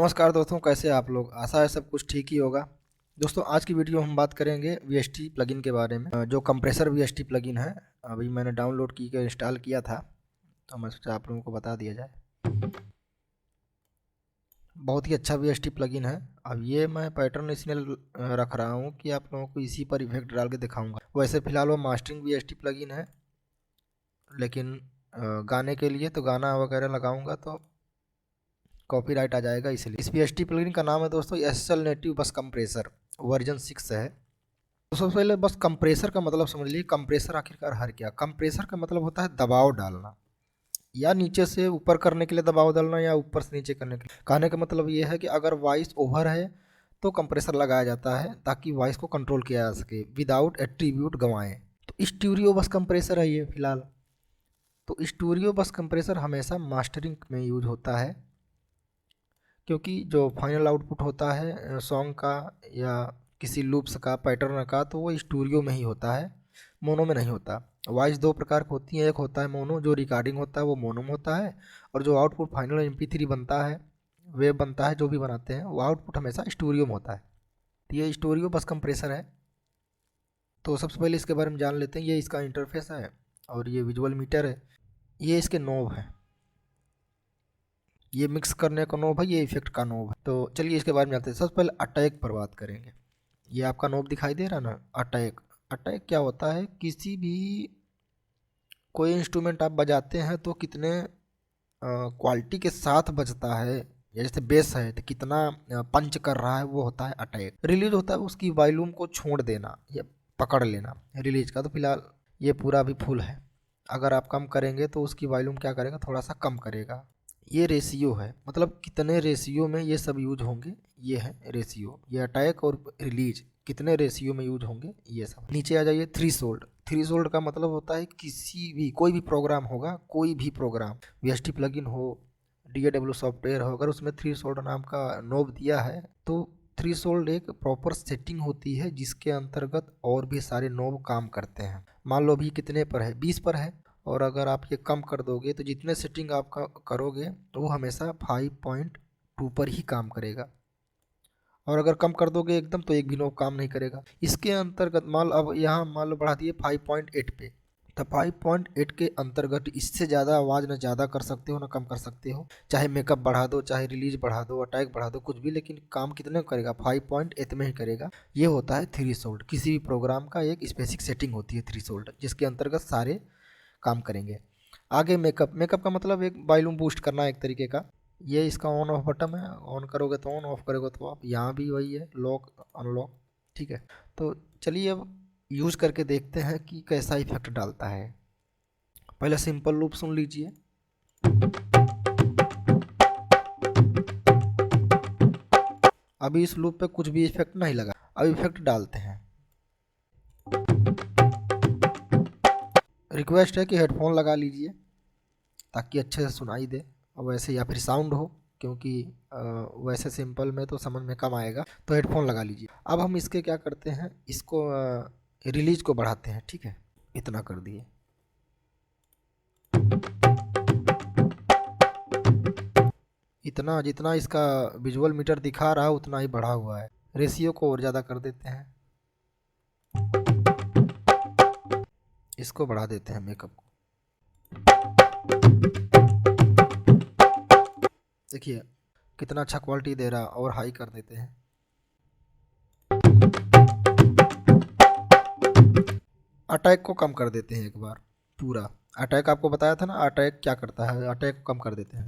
नमस्कार दोस्तों, कैसे हैं आप लोग। आशा है सब कुछ ठीक ही होगा। दोस्तों आज की वीडियो हम बात करेंगे VST प्लगइन के बारे में। जो कंप्रेसर VST प्लगइन है, अभी मैंने डाउनलोड की के इंस्टॉल किया था, तो मैं सोचा आप लोगों को बता दिया जाए। बहुत ही अच्छा VST प्लगइन है। अब ये मैं पैटर्न इसलिए रख रहा हूँ कि आप लोगों को इसी पर इफेक्ट डाल के दिखाऊंगा। वैसे फ़िलहाल वो मास्टरिंग VST प्लगइन है, लेकिन गाने के लिए तो गाना वगैरह लगाऊंगा तो कॉपीराइट आ जाएगा, इसलिए। इस VST प्लगइन का नाम है दोस्तों SSL नेटिव बस कंप्रेसर, वर्जन 6 है। तो सबसे पहले बस कंप्रेसर का मतलब समझ लीजिए। कंप्रेसर आखिरकार हर क्या, कंप्रेसर का मतलब होता है दबाव डालना, या नीचे से ऊपर करने के लिए दबाव डालना, या ऊपर से नीचे करने के लिए। कहने का मतलब ये है कि अगर वॉइस ओवर है तो कंप्रेसर लगाया जाता है ताकि वॉइस को कंट्रोल किया जा सके विदाउट एट्रीब्यूट गंवाएं। तो स्टूडियो बस कंप्रेसर है ये फिलहाल। तो स्टूडियो बस कंप्रेसर हमेशा मास्टरिंग में यूज होता है, क्योंकि जो फाइनल आउटपुट होता है सॉन्ग का या किसी लूप्स का, पैटर्न का, तो वो स्टूडियो में ही होता है, मोनो में नहीं होता। वॉइस दो प्रकार की होती है, एक होता है मोनो, जो रिकॉर्डिंग होता है वो मोनो में होता है, और जो आउटपुट फाइनल MP3 बनता है, वेब बनता है, जो भी बनाते हैं, वो आउटपुट हमेशा स्टूडियो में होता है। तो ये स्टूडियो बस कंप्रेसर है। तो सबसे पहले इसके बारे में जान लेते हैं। ये इसका इंटरफेस है और ये विजुअल मीटर है, ये इसके नोब है, ये मिक्स करने का नोब है, ये इफेक्ट का नोब है। तो चलिए इसके बारे में जानते हैं। सबसे पहले अटैक पर बात करेंगे। ये आपका नोब दिखाई दे रहा है ना, अटैक। अटैक क्या होता है, किसी भी कोई इंस्ट्रूमेंट आप बजाते हैं तो कितने क्वालिटी के साथ बजता है, जैसे बेस है तो कितना पंच कर रहा है, वो होता है अटैक। रिलीज होता है उसकी वॉल्यूम को छोड़ देना या पकड़ लेना रिलीज का। तो फिलहाल ये पूरा भी फुल है, अगर आप कम करेंगे तो उसकी वॉल्यूम क्या करेगा, थोड़ा सा कम करेगा। ये रेशियो है, मतलब कितने रेशियो में ये सब यूज होंगे, ये है रेशियो। ये अटैक और रिलीज कितने रेशियो में यूज होंगे, ये सब। नीचे आ जाइए, थ्रीशोल्ड। थ्रीशोल्ड का मतलब होता है किसी भी, कोई भी प्रोग्राम होगा, कोई भी प्रोग्राम, VST प्लगइन हो, DAW सॉफ्टवेयर हो, अगर उसमें थ्रीशोल्ड नाम का नोब दिया है तो थ्रीशोल्ड एक प्रॉपर सेटिंग होती है जिसके अंतर्गत और भी सारे नोब काम करते हैं। मान लो अभी कितने पर है, 20 पर है, और अगर आप ये कम कर दोगे तो जितने सेटिंग आप करोगे तो वो हमेशा 5.2 पर ही काम करेगा, और अगर कम कर दोगे एकदम तो एक भी नोब काम नहीं करेगा। इसके अंतर्गत अब यहाँ मान लो बढ़ा दिए 5.8 पे, तो 5.8 के अंतर्गत इससे ज़्यादा आवाज़ ना ज़्यादा कर सकते हो ना कम कर सकते हो। चाहे मेकअप बढ़ा दो, चाहे रिलीज बढ़ा दो, अटैक बढ़ा दो, कुछ भी, लेकिन काम कितने करेगा, 5.8 में ही करेगा। ये होता है थ्रीशोल्ड। किसी भी प्रोग्राम का एक स्पेसिफिक सेटिंग होती है थ्रीशोल्ड, जिसके अंतर्गत सारे काम करेंगे। आगे मेकअप। मेकअप का मतलब एक वॉल्यूम बूस्ट करना एक तरीके का। ये इसका ऑन ऑफ बटन है, ऑन करोगे तो ऑन, ऑफ करोगे तो ऑफ। यहाँ भी वही है, लॉक अनलॉक, ठीक है। तो चलिए अब यूज़ करके देखते हैं कि कैसा इफेक्ट डालता है। पहले सिंपल लूप सुन लीजिए। अभी इस लूप पे कुछ भी इफेक्ट नहीं लगा, अब इफेक्ट डालते हैं। रिक्वेस्ट है कि हेडफोन लगा लीजिए ताकि अच्छे से सुनाई दे, और वैसे या फिर साउंड हो, क्योंकि वैसे सिंपल में तो समझ में कम आएगा, तो हेडफोन लगा लीजिए। अब हम इसके क्या करते हैं, इसको रिलीज को बढ़ाते हैं, ठीक है। इतना कर दिए। इतना जितना इसका विजुअल मीटर दिखा रहा है उतना ही बढ़ा हुआ है। रेशियो को और ज़्यादा कर देते हैं, इसको बढ़ा देते हैं मेकअप को। देखिए कितना अच्छा क्वालिटी दे रहा, और हाई कर देते हैं। अटैक को कम कर देते हैं एक बार पूरा। अटैक आपको बताया था ना, अटैक क्या करता है, अटैक को कम कर देते हैं।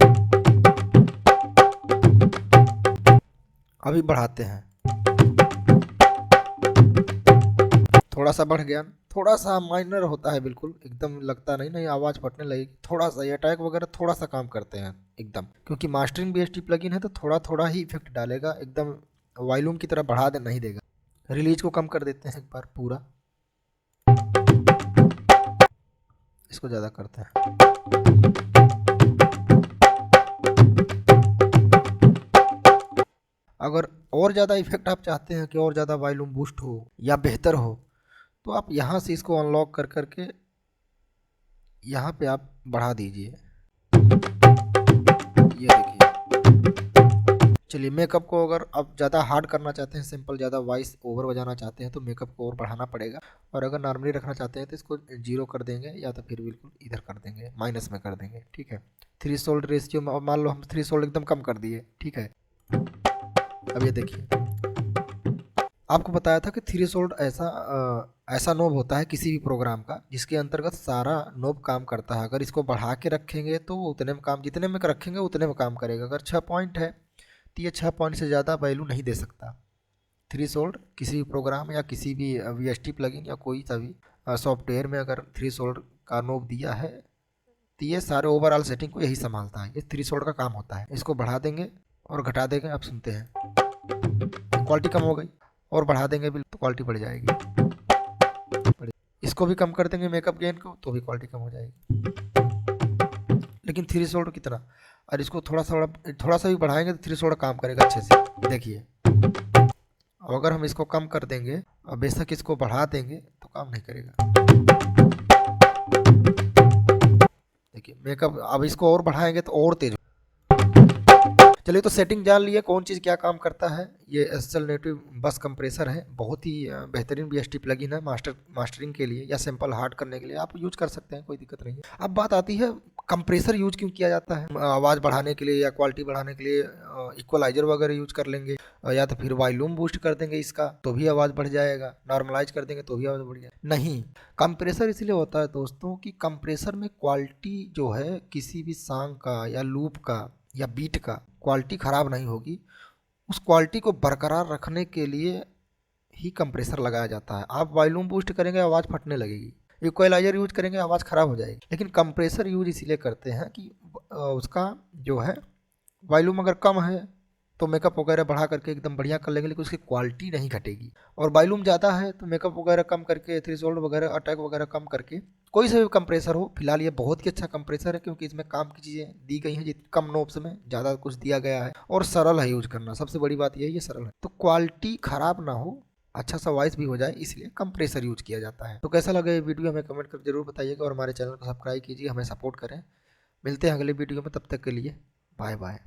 अभी बढ़ाते हैं, थोड़ा सा बढ़ गया, थोड़ा सा माइनर होता है, बिल्कुल एकदम लगता नहीं आवाज़ फटने लगेगी। थोड़ा सा ये अटैक वगैरह थोड़ा सा काम करते हैं एकदम, क्योंकि मास्टरिंग VST प्लगइन है तो थोड़ा थोड़ा ही इफेक्ट डालेगा, एकदम वॉल्यूम की तरह बढ़ा दे नहीं देगा। रिलीज को कम कर देते हैं एक बार पूरा, इसको ज़्यादा करते हैं। अगर और ज़्यादा इफेक्ट आप चाहते हैं कि और ज़्यादा वॉल्यूम बूस्ट हो या बेहतर हो, तो आप यहाँ से इसको अनलॉक कर करके यहाँ पे आप बढ़ा दीजिए। ये देखिए चलिए मेकअप को अगर आप ज़्यादा हार्ड करना चाहते हैं, सिंपल ज़्यादा वॉइस ओवर बजाना चाहते हैं तो मेकअप को और बढ़ाना पड़ेगा, और अगर नॉर्मली रखना चाहते हैं तो इसको 0 कर देंगे या तो फिर बिल्कुल इधर कर देंगे, माइनस में कर देंगे, ठीक है। थ्रेशोल्ड रेशियो में मान लो हम थ्रेशोल्ड एकदम कम कर दिए, ठीक है। अब ये देखिए आपको बताया था कि थ्रेशोल्ड ऐसा नोब होता है किसी भी प्रोग्राम का जिसके अंतर्गत सारा नोब काम करता है। अगर इसको बढ़ा के रखेंगे तो वो उतने में काम, जितने में रखेंगे उतने में काम करेगा। अगर 6 पॉइंट है तो ये 6 पॉइंट से ज़्यादा वैल्यू नहीं दे सकता। थ्रेशोल्ड किसी भी प्रोग्राम या किसी भी वीएसटी प्लगइन या कोई सा भी सॉफ्टवेयर में अगर थ्रेशोल्ड का नोब दिया है तो ये सारे ओवरऑल सेटिंग को यही संभालता है। ये थ्रेशोल्ड का काम होता है। इसको बढ़ा देंगे और घटा देंगे, आप सुनते हैं क्वालिटी कम हो गई, और बढ़ा देंगे बिल्कुल तो क्वालिटी बढ़ जाएगी। इसको भी कम कर देंगे मेकअप गेन को तो भी क्वालिटी कम हो जाएगी। लेकिन थ्रेशोल्ड कितना, और इसको थोड़ा सा भी बढ़ाएंगे तो थ्रेशोल्ड काम करेगा अच्छे से। देखिए अब अगर हम इसको कम कर देंगे और बेशक इसको बढ़ा देंगे तो काम नहीं करेगा। देखिए मेकअप, अब इसको और बढ़ाएंगे तो और तेज। चलिए तो सेटिंग जान लिए कौन चीज़ क्या काम करता है। ये एसएसएल नेटिव बस कंप्रेसर है, बहुत ही बेहतरीन वीएसटी प्लगइन है मास्टरिंग के लिए या सिंपल हार्ड करने के लिए आप यूज कर सकते हैं, कोई दिक्कत नहीं है। अब बात आती है कंप्रेसर यूज क्यों किया जाता है। आवाज़ बढ़ाने के लिए या क्वालिटी बढ़ाने के लिए इक्वलाइजर वगैरह यूज कर लेंगे, या तो फिर वॉल्यूम बूस्ट कर देंगे इसका तो भी आवाज़ बढ़ जाएगा, नॉर्मलाइज कर देंगे तो भी आवाज़ बढ़ जाएगा। नहीं, कंप्रेसर इसलिए होता है दोस्तों कि कंप्रेसर में क्वालिटी जो है किसी भी सॉन्ग का या लूप का या बीट का क्वालिटी ख़राब नहीं होगी। उस क्वालिटी को बरकरार रखने के लिए ही कंप्रेसर लगाया जाता है। आप वॉल्यूम बूस्ट करेंगे आवाज़ फटने लगेगी, इक्वलाइजर यूज करेंगे आवाज़ ख़राब हो जाएगी। लेकिन कंप्रेसर यूज इसीलिए करते हैं कि उसका जो है वॉल्यूम अगर कम है तो मेकअप वगैरह बढ़ा करके एकदम बढ़िया कर लेंगे, लेकिन उसकी क्वालिटी नहीं घटेगी। और वॉल्यूम ज़्यादा है तो मेकअप वगैरह कम करके, थ्रेशोल्ड वगैरह, अटैक वगैरह कम करके, कोई सा भी कंप्रेसर हो, फिलहाल ये बहुत ही अच्छा कंप्रेसर है क्योंकि इसमें काम की चीज़ें दी गई हैं, कम नोब्स में ज़्यादा कुछ दिया गया है, और सरल है यूज करना। सबसे बड़ी बात यही है, सरल है, तो क्वालिटी ख़राब ना हो, अच्छा सा वॉइस भी हो जाए, इसलिए कंप्रेसर यूज किया जाता है। तो कैसा लगा ये वीडियो हमें कमेंट कर जरूर बताइएगा, और हमारे चैनल को सब्सक्राइब कीजिए, हमें सपोर्ट करें। मिलते हैं अगले वीडियो में, तब तक के लिए बाय बाय।